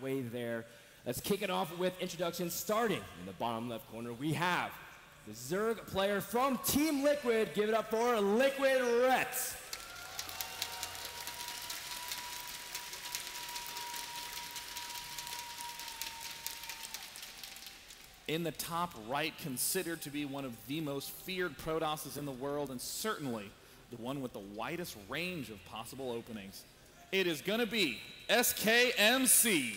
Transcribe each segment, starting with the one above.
way there. Let's kick it off with introductions. Starting in the bottom left corner, we have the Zerg player from Team Liquid. Give it up for Liquid Rhett. In the top right, considered to be one of the most feared Protosses in the world, and certainly the one with the widest range of possible openings. It is going to be SKMC.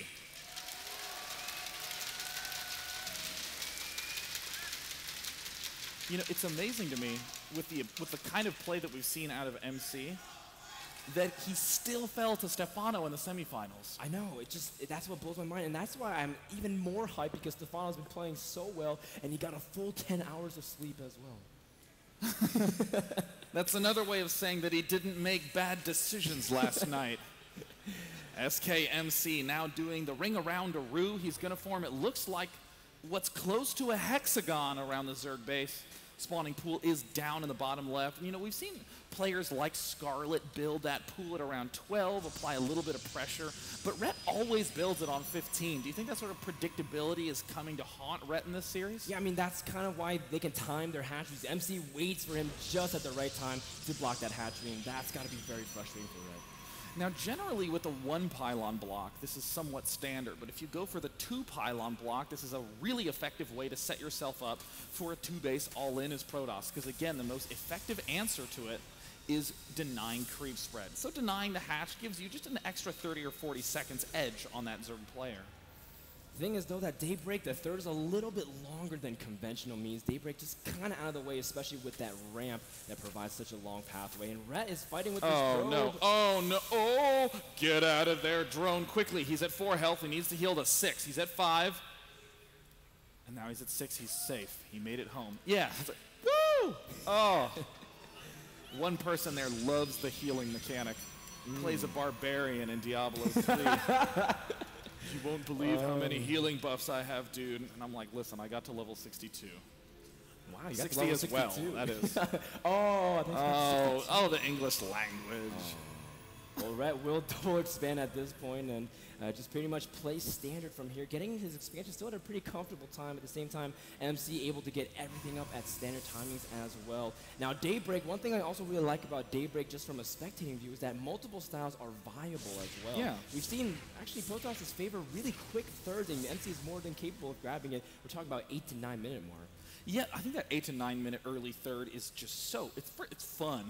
You know, it's amazing to me with the kind of play that we've seen out of MC that he still fell to Stefano in the semifinals. I know, that's what blows my mind, and that's why I'm even more hyped, because Stefano's been playing so well, and he got a full 10 hours of sleep as well. That's another way of saying that he didn't make bad decisions last night. SKMC now doing the ring around a Rue. He's going to form, it looks like, what's close to a hexagon around the Zerg base. Spawning pool is down in the bottom left. And, you know, we've seen players like Scarlet build that pool at around 12, apply a little bit of pressure, but Rhett always builds it on 15. Do you think that sort of predictability is coming to haunt Rhett in this series? Yeah, I mean, that's kind of why they can time their hatcheries. MC waits for him just at the right time to block that hatchery, and that's got to be very frustrating for Rhett. Now, generally with the 1 pylon block, this is somewhat standard, but if you go for the 2 pylon block, this is a really effective way to set yourself up for a 2-base all-in as Protoss, because again, the most effective answer to it is denying creep spread. So denying the hatch gives you just an extra 30 or 40 seconds edge on that Zerg player. The thing is, though, that Daybreak, the third is a little bit longer than conventional means. Daybreak just kind of out of the way, especially with that ramp that provides such a long pathway. And Rhett is fighting with this probe. No. Oh, no. Oh, get out of there, drone, quickly. He's at 4 health. He needs to heal to 6. He's at 5. And now he's at 6. He's safe. He made it home. Yeah. Woo! Oh. One person there loves the healing mechanic. Plays a barbarian in Diablo 3. You won't believe how many healing buffs I have, dude. And I'm like, listen, I got to level 62. Wow, you got 60 to level as 62. well, that is. Oh, the English language. Well, Rhett will double expand at this point and just pretty much play standard from here, getting his expansion still at a pretty comfortable time. At the same time, MC able to get everything up at standard timings as well. Now, Daybreak, one thing I also really like about Daybreak just from a spectating view is that multiple styles are viable as well. Yeah. We've seen, actually, Protoss' favor really quick thirds, and MC is more than capable of grabbing it. We're talking about 8 to 9 minute mark. Yeah, I think that 8 to 9 minute early third is just so, it's fun,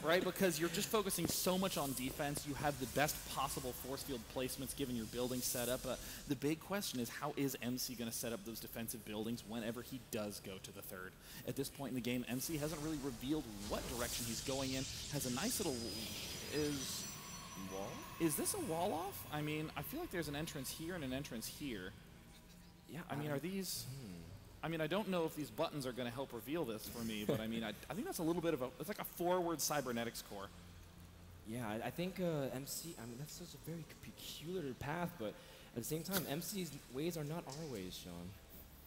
right? Because you're just focusing so much on defense. You have the best possible force field placements given your building setup. The big question is, how is MC going to set up those defensive buildings whenever he does go to the third? At this point in the game, MC hasn't really revealed what direction he's going in. Has a nice little, is this a wall off? I mean, I feel like there's an entrance here and an entrance here. Yeah, I mean, are these... I mean, I don't know if these buttons are going to help reveal this for me, but I mean, I think that's a little bit of it's like a forward cybernetics core. Yeah, I think MC, I mean, that's such a very peculiar path, but at the same time, MC's ways are not our ways, Sean.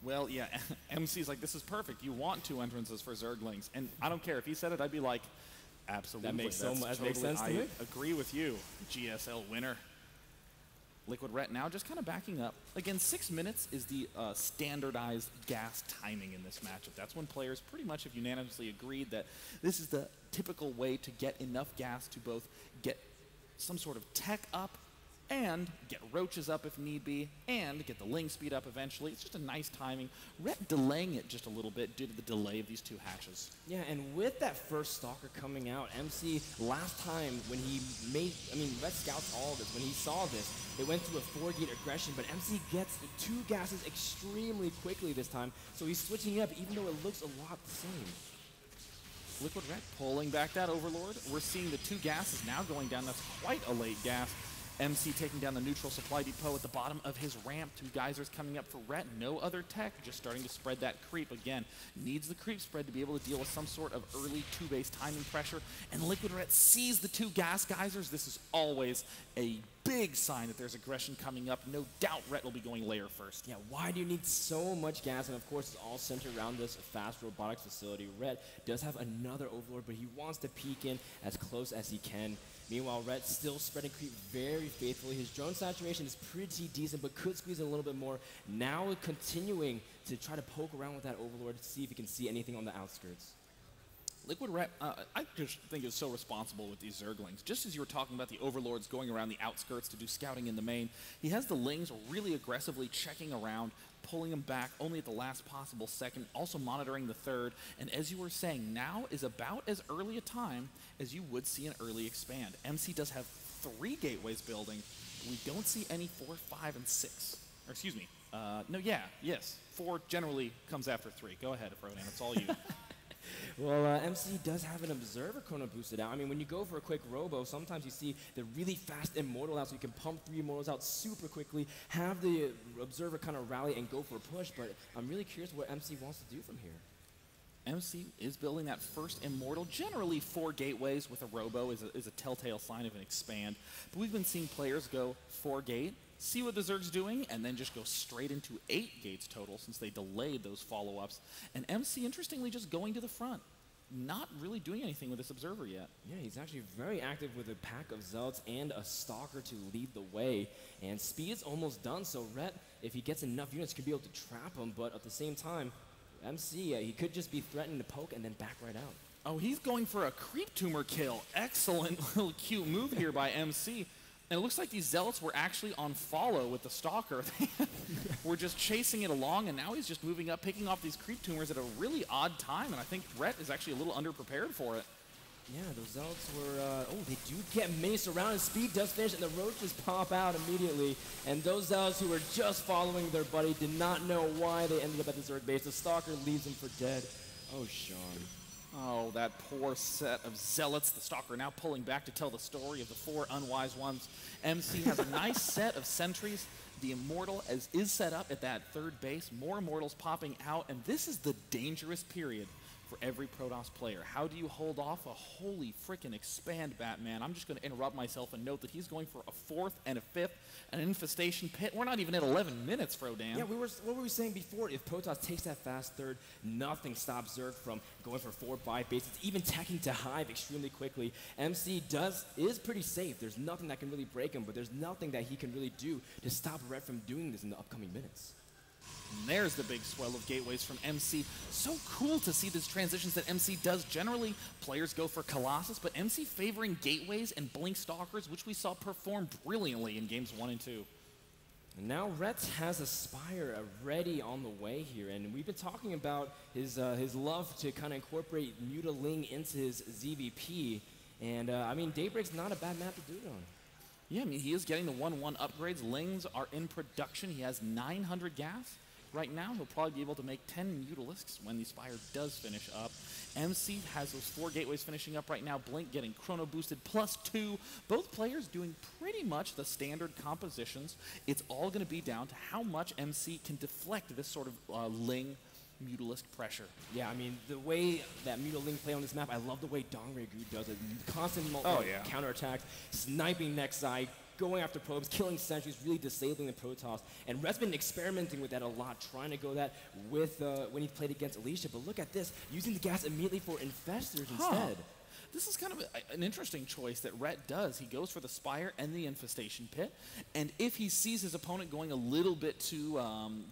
Well, yeah, MC's like, this is perfect. You want 2 entrances for Zerglings. And I don't care. If he said it, I'd be like, absolutely. That makes that makes sense to me. I agree with you, GSL winner. Liquid Rhett now just kind of backing up. Again, 6 minutes is the standardized gas timing in this matchup. That's when players pretty much have unanimously agreed that this is the typical way to get enough gas to both get some sort of tech up and get roaches up if need be, and get the ling speed up eventually. It's just a nice timing. Rhett delaying it just a little bit due to the delay of these 2 hatches. Yeah, and with that first Stalker coming out, MC, last time when he made, I mean, Rhett scouts all of this. When he saw this, it went through a 4-gate aggression, but MC gets the 2 gases extremely quickly this time, so he's switching it up even though it looks a lot the same. Liquid Rhett pulling back that Overlord. We're seeing the 2 gases now going down. That's quite a late gas. MC taking down the neutral supply depot at the bottom of his ramp. 2 geysers coming up for Rhett. No other tech, just starting to spread that creep. Again, needs the creep spread to be able to deal with some sort of early 2-base timing pressure. And Liquid Rhett sees the 2 gas geysers. This is always a big sign that there's aggression coming up. No doubt Rhett will be going layer first. Yeah, why do you need so much gas? And of course, it's all centered around this fast robotics facility. Rhett does have another Overlord, but he wants to peek in as close as he can. Meanwhile, Rhett's still spreading creep very faithfully. His drone saturation is pretty decent, but could squeeze in a little bit more. Now continuing to try to poke around with that Overlord to see if he can see anything on the outskirts. Liquid Rhett, I just think is so responsible with these Zerglings. Just as you were talking about the Overlords going around the outskirts to do scouting in the main, he has the Lings really aggressively checking around, pulling them back only at the last possible second, also monitoring the third. And as you were saying, now is about as early a time as you would see an early expand. MC does have 3 gateways building. We don't see any 4, 5, and 6. Or excuse me. Yes. 4 generally comes after 3. Go ahead, Frodan. It's all you. Well, MC does have an Observer Chrono boosted out. I mean, when you go for a quick Robo, sometimes you see the really fast Immortal out, so you can pump 3 Immortals out super quickly, have the Observer kind of rally and go for a push, but I'm really curious what MC wants to do from here. MC is building that first Immortal. Generally, 4 gateways with a Robo is a telltale sign of an expand. But we've been seeing players go 4 gate, see what the Zerg's doing, and then just go straight into 8 gates total since they delayed those follow-ups. And MC, interestingly, just going to the front. Not really doing anything with this Observer yet. Yeah, he's actually very active with a pack of Zealots and a Stalker to lead the way. And speed's almost done, so Rhett, if he gets enough units, could be able to trap him. But at the same time, MC, he could just be threatening to poke and then back right out. Oh, he's going for a Creep Tumor kill. Excellent little cute move here by MC. And it looks like these Zealots were actually on follow with the Stalker. We're just chasing it along, and now he's just moving up, picking off these Creep Tumors at a really odd time, and I think Rhett is actually a little underprepared for it. Yeah, those Zealots were, they do get maced around, and speed does finish, and the roaches pop out immediately. And those Zealots who were just following their buddy did not know why they ended up at the Zerg base. The Stalker leaves them for dead. Oh, Sean. Oh, that poor set of Zealots. The Stalker now pulling back to tell the story of the 4 unwise ones. MC has a nice set of sentries. The Immortal is set up at that 3rd base. More Immortals popping out, and this is the dangerous period for every Protoss player. How do you hold off a holy frickin' expand, Batman? I'm just going to interrupt myself and note that he's going for a 4th and a 5th, an infestation pit. We're not even at 11 minutes, Frodan. Yeah, what were we saying before? If Protoss takes that fast 3rd, nothing stops Zerg from going for 4, 5 bases, even tacking to Hive extremely quickly. MC is pretty safe. There's nothing that can really break him, but there's nothing that he can really do to stop Rhett from doing this in the upcoming minutes. And there's the big swell of gateways from MC. So cool to see these transitions that MC does. Generally, players go for Colossus, but MC favoring gateways and Blink Stalkers, which we saw perform brilliantly in games 1 and 2. And now Rhett has a Spire ready on the way here, and we've been talking about his love to kind of incorporate Mutaling into his ZVP, and I mean, Daybreak's not a bad map to do it on. Yeah, I mean, he is getting the 1-1 upgrades. Lings are in production. He has 900 gas. Right now, he'll probably be able to make 10 Mutalisks when the Spire does finish up. MC has those 4 gateways finishing up right now. Blink getting chrono boosted +2. Both players doing pretty much the standard compositions. It's all going to be down to how much MC can deflect this sort of Ling Mutalisk pressure. Yeah, I mean, the way that Mutaling play on this map, I love the way Dongregoo does it. Constant counterattacks, sniping next side, going after probes, killing sentries, really disabling the Protoss. And Rhett's been experimenting with that a lot, trying to go that with when he played against Alicia. But look at this, using the gas immediately for Infestors instead. This is kind of an interesting choice that Rhett does. He goes for the Spire and the Infestation Pit, and if he sees his opponent going a little bit too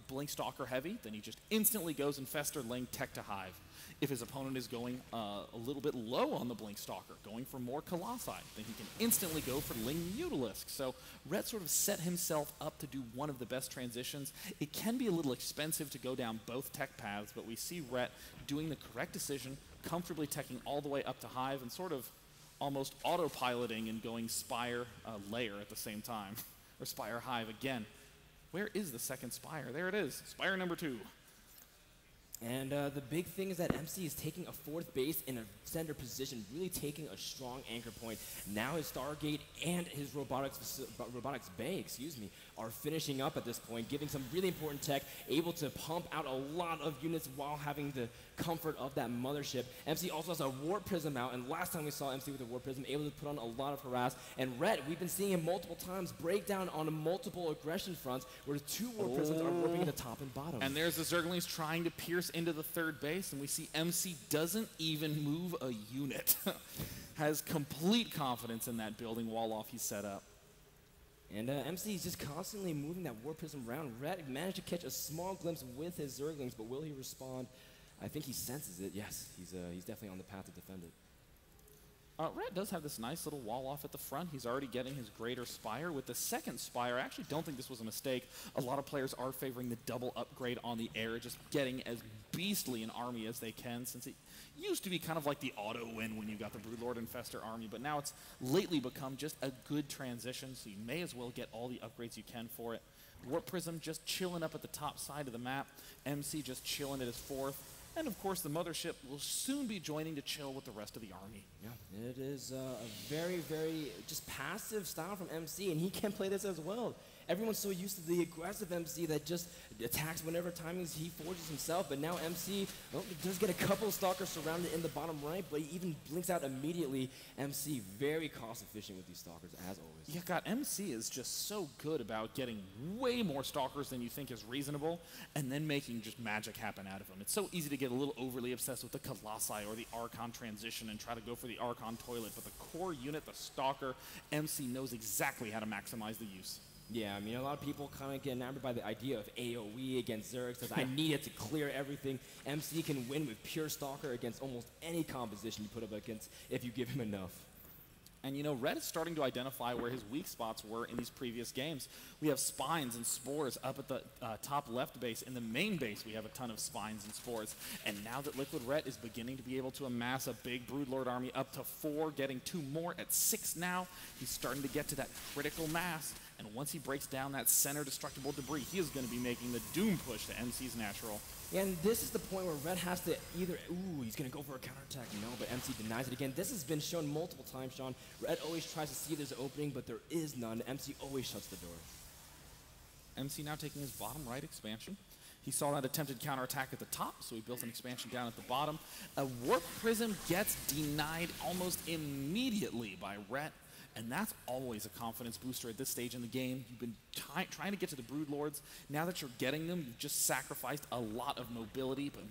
Blink Stalker heavy, then he just instantly goes Infestor, Ling, Tech to Hive. If his opponent is going a little bit low on the Blink Stalker, going for more Colossi, then he can instantly go for Ling Mutalisk. So Rhett sort of set himself up to do one of the best transitions. It can be a little expensive to go down both tech paths, but we see Rhett doing the correct decision, comfortably teching all the way up to Hive and sort of almost autopiloting and going Spire layer at the same time. Or Spire Hive again. Where is the second Spire? There it is, Spire number 2. And the big thing is that MC is taking a fourth base in a center position, really taking a strong anchor point. Now his Stargate and his robotics bay, are finishing up at this point, giving some really important tech, able to pump out a lot of units while having the comfort of that mothership. MC also has a Warp Prism out, and last time we saw MC with a Warp Prism, able to put on a lot of harass. And Red, we've been seeing him multiple times break down on multiple aggression fronts, where the 2 Warp Prisms are warping the top and bottom. And there's the Zerglings trying to pierce into the third base, and we see MC doesn't even move a unit. Has complete confidence in that building wall off he's set up. And MC is just constantly moving that Warp Prism around. Red managed to catch a small glimpse with his Zerglings, but will he respond? I think he senses it. Yes, he's definitely on the path to defend it. Red does have this nice little wall off at the front. He's already getting his Greater Spire. With the second Spire, I actually don't think this was a mistake. A lot of players are favoring the double upgrade on the air, just getting as beastly an army as they can, since it used to be kind of like the auto win when you got the Broodlord Infestor army, but now it's lately become just a good transition, so you may as well get all the upgrades you can for it. Warp Prism just chilling up at the top side of the map. MC just chilling at his fourth. And of course, the mothership will soon be joining to chill with the rest of the army. Yeah, it is a very, very just passive style from MC, and he can play this as well. Everyone's so used to the aggressive MC that just attacks whenever timings he forges himself, but now MC does get a couple Stalkers surrounded in the bottom right, but he even blinks out immediately. MC very cost efficient with these Stalkers, as always. Yeah, God, MC is just so good about getting way more Stalkers than you think is reasonable, and then making just magic happen out of them. It's so easy to get a little overly obsessed with the Colossi or the Archon transition and try to go for the Archon toilet, but the core unit, the Stalker, MC knows exactly how to maximize the use. Yeah, I mean, a lot of people kind of get enamored by the idea of AoE against Zerg, says, I need it to clear everything. MC can win with pure Stalker against almost any composition you put up against if you give him enough. And you know, Red is starting to identify where his weak spots were in these previous games. We have Spines and Spores up at the top left base. In the main base, we have a ton of Spines and Spores. And now that Liquid Red is beginning to be able to amass a big Broodlord army up to 4, getting 2 more at 6 now, he's starting to get to that critical mass. And once he breaks down that center destructible debris, he is going to be making the doom push to MC's natural. And this is the point where Red has to either, he's going to go for a counterattack, no, but MC denies it again. This has been shown multiple times, Sean. Red always tries to see there's an opening, but there is none. MC always shuts the door. MC now taking his bottom right expansion. He saw that attempted counterattack at the top, so he built an expansion down at the bottom. A Warp Prism gets denied almost immediately by Red. And that's always a confidence booster at this stage in the game. You've been trying to get to the Broodlords. Now that you're getting them, you've just sacrificed a lot of mobility. But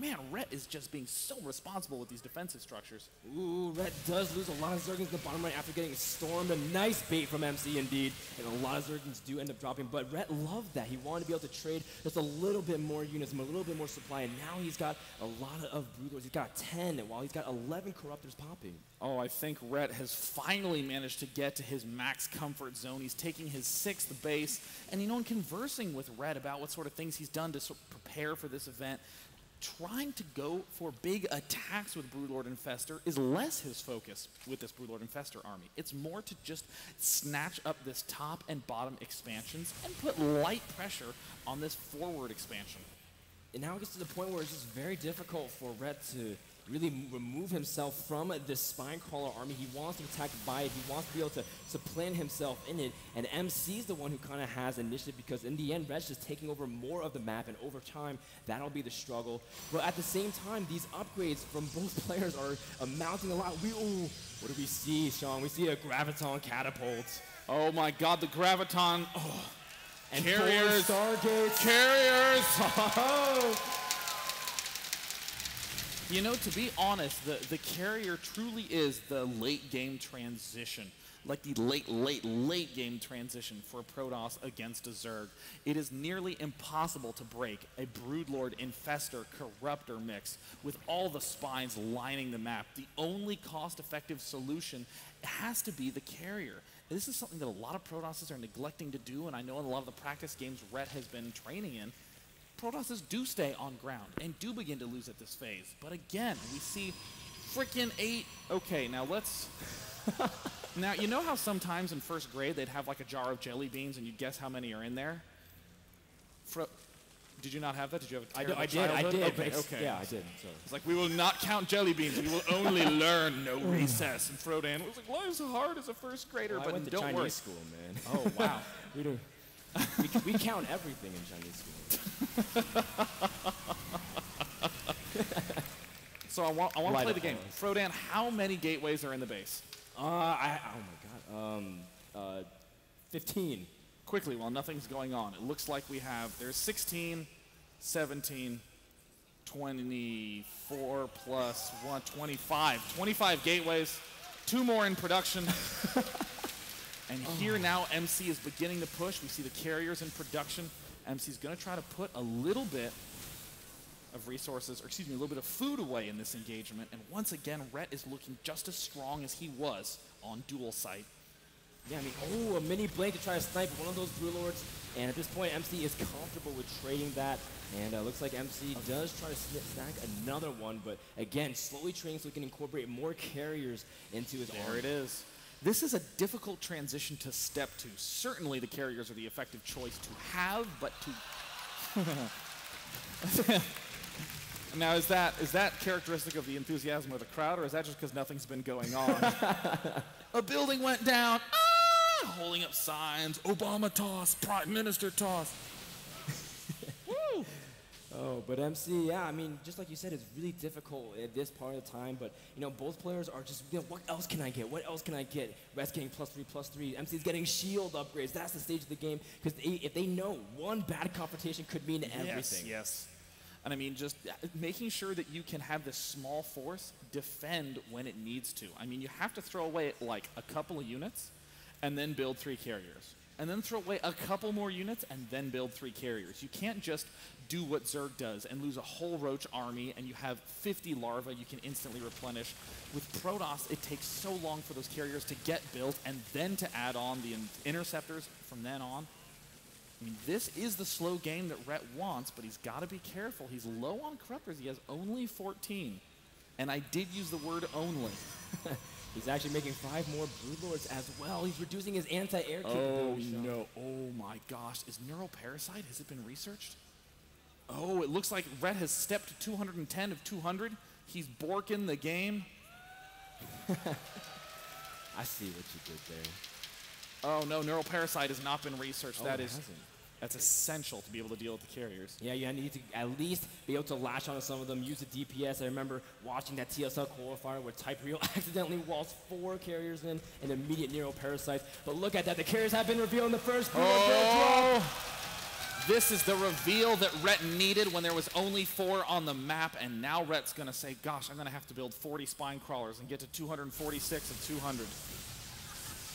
man, Ret is just being so responsible with these defensive structures. Ooh, Ret does lose a lot of Zerglings in the bottom right after getting stormed. A nice bait from MC indeed. And a lot of Zerglings do end up dropping. But Ret loved that. He wanted to be able to trade just a little bit more units, a little bit more supply. And now he's got a lot of Broodlords. He's got 10, while he's got 11 Corruptors popping. Oh, I think Ret has finally managed to get to his max comfort zone. He's taking his 6th base, and you know, in conversing with Ret about what sort of things he's done to prepare for this event, trying to go for big attacks with Broodlord Infestor is less his focus with this Broodlord Infestor army. It's more to just snatch up this top and bottom expansions and put light pressure on this forward expansion. And now it gets to the point where it's just very difficult for Ret to really remove himself from this Spinecrawler army. He wants to attack by it. He wants to be able to supplant himself in it. And MC's the one who kind of has initiative, because in the end, Red's just taking over more of the map, and over time, that'll be the struggle. But at the same time, these upgrades from both players are amounting a lot. What do we see, Sean? We see a Graviton Catapult. Oh my God, the Graviton. Oh. And Carriers. 4 Stargates. Carriers. Oh. You know, to be honest, the carrier truly is the late game transition. Like the late game transition for Protoss against a Zerg. It is nearly impossible to break a Broodlord Infestor Corruptor mix with all the spines lining the map. The only cost-effective solution has to be the carrier. This is something that a lot of Protosses are neglecting to do, and I know in a lot of the practice games Ret has been training in, Protosses do stay on ground and do begin to lose at this phase. But again, we see freaking 8. Okay, now let's... Now, you know how sometimes in first grade they'd have like a jar of jelly beans and you'd guess how many are in there? Did you not have that? Did you have a I terrible did. I childhood? did. Okay, okay. Yeah, I did. So. It's like, we will not count jelly beans. We will only learn no recess. And Frodan was like, life's hard as a first grader, Well, but I went to don't Chinese worry. school, man. Oh, wow. we do. We count everything in Chinese school. So I want to play the game. Frodan, how many gateways are in the base? Oh my God. 15. Quickly, while nothing's going on, it looks like there's 16, 17, 24 plus 1, 25. 25 gateways, 2 more in production. And here now MC is beginning to push. We see the carriers in production. MC's going to try to put a little bit of resources, or excuse me, a little bit of food away in this engagement. And once again, Rhett is looking just as strong as he was on dual site. Yeah, I mean, a mini blade to try to snipe one of those Brew Lords. And at this point, MC is comfortable with trading that. And looks like MC does try to snag another one. But again, slowly trading so he can incorporate more carriers into his arm. There it is. This is a difficult transition to step to. Certainly the carriers are the effective choice to have, but to... Now, is that characteristic of the enthusiasm of the crowd, or is that just because nothing's been going on? A building went down. Holding up signs. Obama toss. Prime Minister toss. Woo! Oh, but MC, yeah, I mean, just like you said, it's really difficult at this part of the time. But, you know, both players are just, what else can I get? What else can I get? Rhett's getting +3/+3. MC's getting shield upgrades. That's the stage of the game. Because if they know one bad confrontation could mean everything. Yes. And I mean, just making sure that you can have this small force defend when it needs to. I mean, you have to throw away like a couple of units and then build 3 carriers. And then throw away a couple more units and then build 3 carriers. You can't just do what Zerg does and lose a whole Roach army and you have 50 larvae you can instantly replenish. With Protoss, it takes so long for those carriers to get built and then to add on the interceptors from then on. I mean, this is the slow game that Rhett wants, but he's got to be careful. He's low on corruptors. He has only 14. And I did use the word only. He's actually making 5 more Broodlords as well. He's reducing his anti-air capability. Oh, no. Oh, my gosh. Is Neural Parasite, has it been researched? Oh, it looks like Rhett has stepped to 210 of 200. He's borking the game. I see what you did there. Oh, no. Neural Parasite has not been researched. Oh, That's essential to be able to deal with the carriers. Yeah, you need to at least be able to latch onto some of them, use the DPS. I remember watching that TSL qualifier where Type Real accidentally walls 4 carriers in and immediate Neural Parasites. But look at that, the carriers have been revealed in the first group. This is the reveal that Rhett needed when there was only 4 on the map, and now Rhett's going to say, gosh, I'm going to have to build 40 spine crawlers and get to 246 of 200.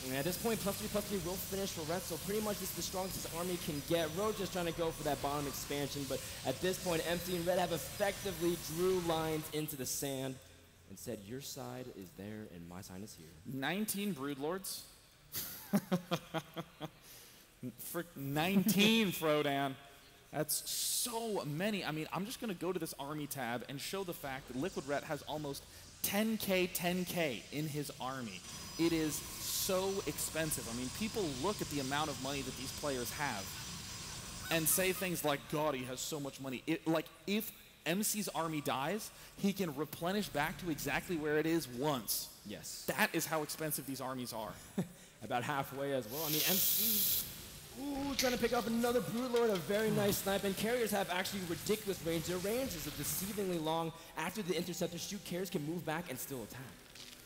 And at this point, +3/+3 will finish for Rhett, so pretty much this is the strongest his army can get. Road just trying to go for that bottom expansion, but at this point, MC and Rhett have effectively drew lines into the sand and said, your side is there and my side is here. 19 Broodlords. For 19, Frodan. That's so many. I mean, I'm just going to go to this army tab and show the fact that Liquid Rhett has almost 10K in his army. It is so expensive. I mean, people look at the amount of money that these players have and say things like, God, he has so much money. Like, if MC's army dies, he can replenish back to exactly where it is once. Yes. That is how expensive these armies are. About halfway as well. I mean, MC, trying to pick up another Broodlord, a very nice snipe, and carriers have actually ridiculous range. Their range is deceivingly long. After the interceptors shoot, carriers can move back and still attack.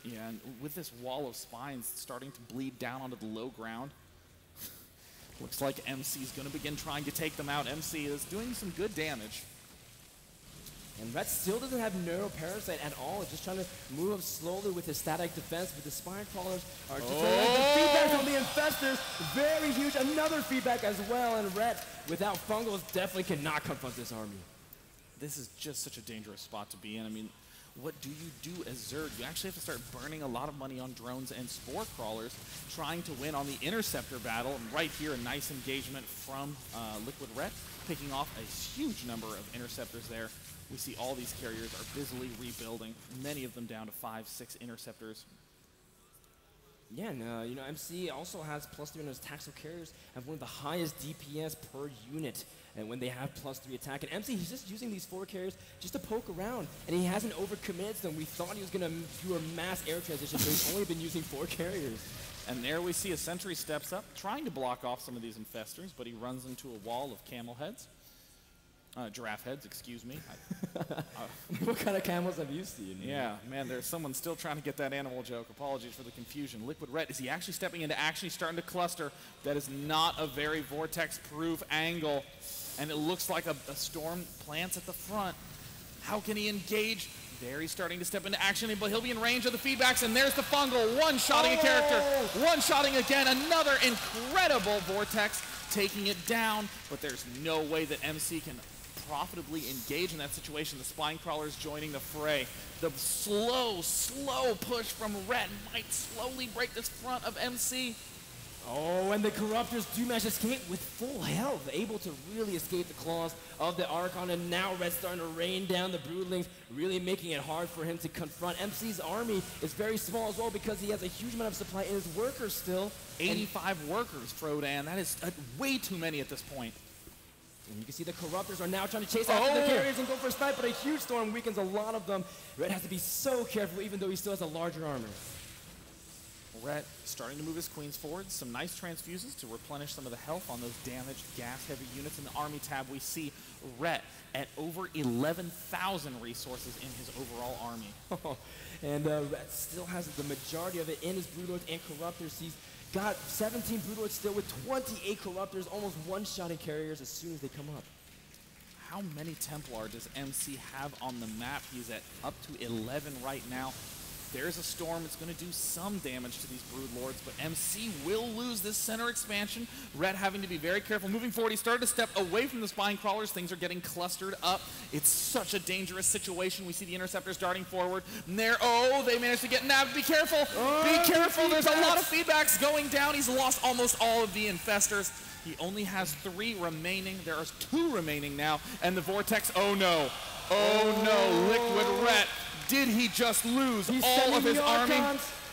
Yeah, and with this wall of spines starting to bleed down onto the low ground, looks like MC is going to begin trying to take them out. MC is doing some good damage. And Rhett still doesn't have Neural Parasite at all. He's just trying to move up slowly with his static defense, but the Spine Crawlers are just the feedback from the Infestors. Very huge. Another feedback as well, and Rhett, without Fungals, definitely cannot confront this army. This is just such a dangerous spot to be in. I mean, what do you do as Zerg? You actually have to start burning a lot of money on drones and Spore Crawlers, trying to win on the Interceptor battle. And right here, a nice engagement from Liquid Rhett, picking off a huge number of Interceptors there. We see all these carriers are busily rebuilding, many of them down to 5-6 Interceptors. Yeah, and MC also has +3 on his Taxel carriers, have one of the highest DPS per unit and when they have +3 attack. And MC, he's just using these 4 carriers just to poke around, and he hasn't overcommitted them. We thought he was going to do a mass air transition, but he's only been using 4 carriers. And there we see a sentry steps up, trying to block off some of these infestors, but he runs into a wall of camel heads. Giraffe heads, excuse me. What kind of camels have you seen? Yeah, man, there's someone still trying to get that animal joke. Apologies for the confusion. Liquid Red, is he actually stepping into actually starting to cluster? That is not a very Vortex-proof angle. And it looks like a storm plants at the front. How can he engage? There he's starting to step into action, but he'll be in range of the feedbacks, and there's the fungal. One-shotting a character, one-shotting again, another incredible Vortex taking it down, but there's no way that MC can profitably engage in that situation. The spine crawlers joining the fray. The slow push from Ret might slowly break this front of MC. Oh, and the Corruptors do manage to escape with full health, able to really escape the claws of the Archon, and now Red's starting to rain down the Broodlings, really making it hard for him to confront. MC's army is very small as well because he has a huge amount of supply in his workers still. 85 workers, Frodan. That is way too many at this point. And you can see the Corruptors are now trying to chase after the carriers and go for a snipe, but a huge storm weakens a lot of them. Red has to be so careful, even though he still has a larger armor. Ret starting to move his queens forward. Some nice transfuses to replenish some of the health on those damaged gas-heavy units. In the army tab, we see Ret at over 11,000 resources in his overall army. And Ret still has the majority of it in his Broodlords and Corruptors. He's got 17 Broodlords still with 28 Corruptors, almost one-shotting carriers as soon as they come up. How many Templar does MC have on the map? He's at up to 11 right now. There's a storm. It's going to do some damage to these Broodlords, but MC will lose this center expansion. Red having to be very careful. Moving forward, he started to step away from the spine crawlers. Things are getting clustered up. It's such a dangerous situation. We see the Interceptors darting forward. And there, they managed to get nabbed. Be careful. Be careful. There's a lot of feedbacks going down. He's lost almost all of the Infestors. He only has 3 remaining. There are 2 remaining now. And the Vortex, oh no. Liquid Ret. Did he just lose all of his army?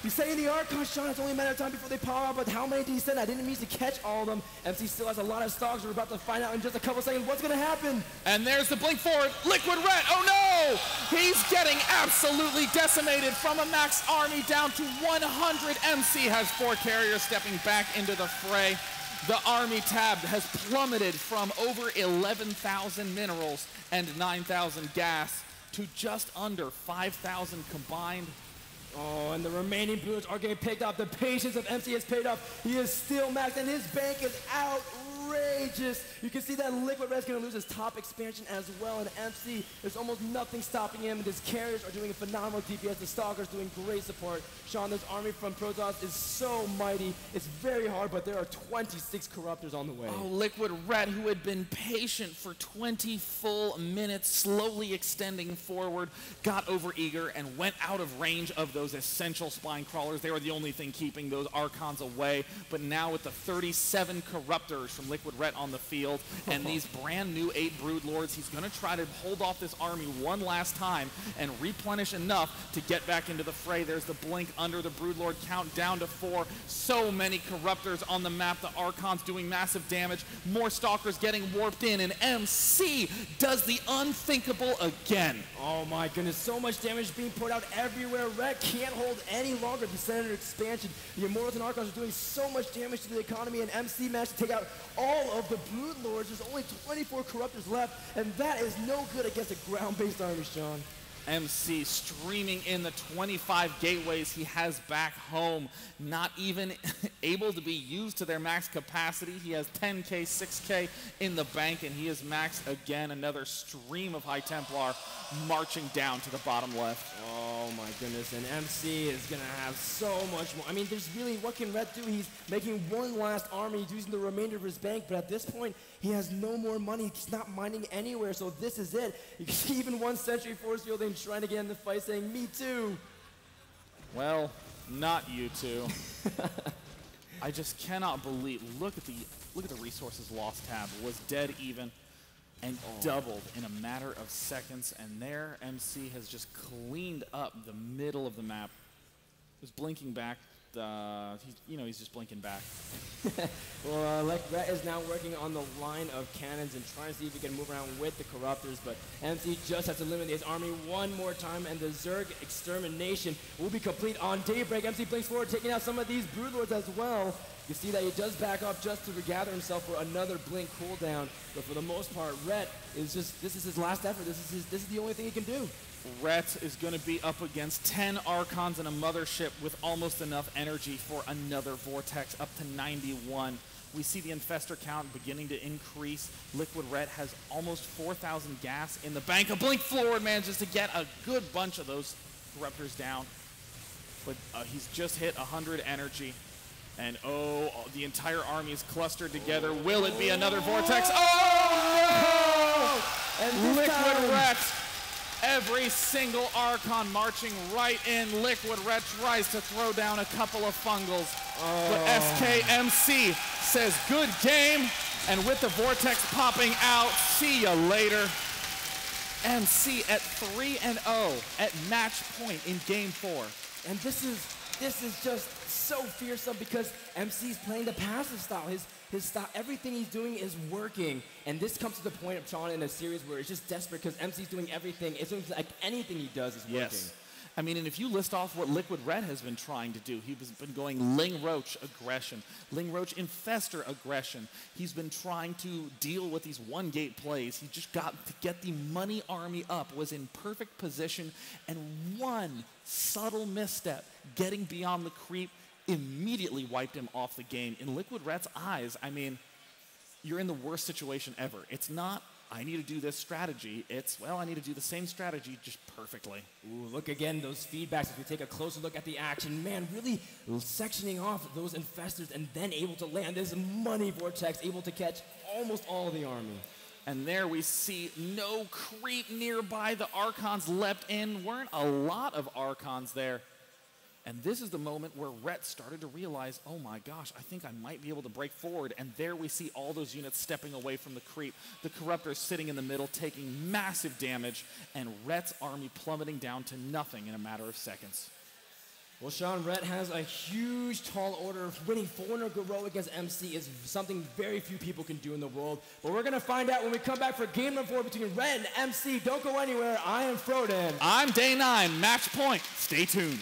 He's sending the Archons, Sean. It's only a matter of time before they power up, but how many did he send? I didn't mean to catch all of them. MC still has a lot of stocks. We're about to find out in just a couple seconds what's going to happen. And there's the blink forward. Liquid Ret, oh no! He's getting absolutely decimated from a max army down to 100. MC has 4 carriers stepping back into the fray. The army tab has plummeted from over 11,000 minerals and 9,000 gas to just under 5,000 combined. Oh, and the remaining Broodlords are getting picked up. The patience of MC has paid off. He is still maxed, and his bank is outrageous. You can see that Liquid Red's going to lose his top expansion as well, and MC, there's almost nothing stopping him, and his carriers are doing a phenomenal DPS. The Stalkers doing great support. Sean, this army from Protoss is so mighty. It's very hard, but there are 26 Corruptors on the way. Oh, Liquid Red, who had been patient for 20 full minutes, slowly extending forward, got overeager and went out of range of those essential spine crawlers. They were the only thing keeping those Archons away. But now with the 37 Corruptors from Liquid Red on the field and these brand new 8 Broodlords, he's going to try to hold off this army one last time and replenish enough to get back into the fray. There's the blink under the Broodlord count down to 4. So many Corruptors on the map. The Archons doing massive damage. More Stalkers getting warped in, and MC does the unthinkable again. Oh my goodness, so much damage being put out everywhere. Red can't hold any longer the center expansion. The Immortals and Archons are doing so much damage to the economy, and MC managed to take out all of the Broodlords. There's only 24 Corruptors left, and that is no good against a ground-based army, Sean. MC streaming in the 25 gateways he has back home, not even able to be used to their max capacity. He has 10K, 6K in the bank, and he is maxed again. Another stream of High Templar marching down to the bottom left. Oh my goodness, and MC is going to have so much more. I mean, there's really, what can Red do? He's making one last army. He's using the remainder of his bank, but at this point, he has no more money. He's not mining anywhere, so this is it. You can see even one Sentry force fielding trying to get in the fight saying, me too. Well, not you two. I just cannot believe, look at the resources lost tab. Was dead even and doubled in a matter of seconds, and there MC has just cleaned up the middle of the map. Was blinking back, he's just blinking back. Well, like Rhett is now working on the line of cannons and trying to see if he can move around with the Corruptors, but MC just has to eliminate his army one more time, and the Zerg extermination will be complete on Daybreak. MC blinks forward, taking out some of these Broodlords as well. You see that he does back up just to regather himself for another blink cooldown, but for the most part, Rhett is just, this is his last effort. This is the only thing he can do. Rhett is going to be up against 10 Archons and a Mothership with almost enough energy for another Vortex up to 91. We see the Infestor count beginning to increase. Liquid Rhett has almost 4,000 gas in the bank. A blink forward manages to get a good bunch of those Corruptors down, but he's just hit 100 energy. And the entire army is clustered together. Will it be another Vortex? Oh, no! Liquid Rhett. Every single Archon marching right in. Liquid Rhett tries to throw down a couple of fungals. But SKMC says good game. And with the Vortex popping out, see ya later. MC at 3-0 at match point in game 4. And this is just so fearsome because MC's playing the passive style. His style, everything he's doing is working. And this comes to the point of Sean in a series where it's just desperate because MC's doing everything. It seems like anything he does is working. Yes. I mean, and if you list off what Liquid Rhett has been trying to do, he's been going Ling Roach aggression, Ling Roach Infestor aggression. He's been trying to deal with these one-gate plays. He just got to get the money army up, was in perfect position, and one subtle misstep, getting beyond the creep, immediately wiped him off the game. In Liquid Rhett's eyes, I mean, you're in the worst situation ever. It's not, I need to do this strategy. It's, well, I need to do the same strategy just perfectly. Ooh, look again, those feedbacks. If we take a closer look at the action, man, really sectioning off those Infestors and then able to land this money Vortex, able to catch almost all of the army. And there we see no creep nearby. The Archons leapt in. Weren't a lot of Archons there. And this is the moment where Rhett started to realize, oh my gosh, I think I might be able to break forward. And there we see all those units stepping away from the creep. The Corruptor sitting in the middle, taking massive damage, and Rhett's army plummeting down to nothing in a matter of seconds. Well, Sean, Rhett has a huge tall order. Winning 400 Garou against MC is something very few people can do in the world. But we're going to find out when we come back for game number 4 between Rhett and MC. Don't go anywhere. I am Frodan. I'm Day 9. Match point. Stay tuned.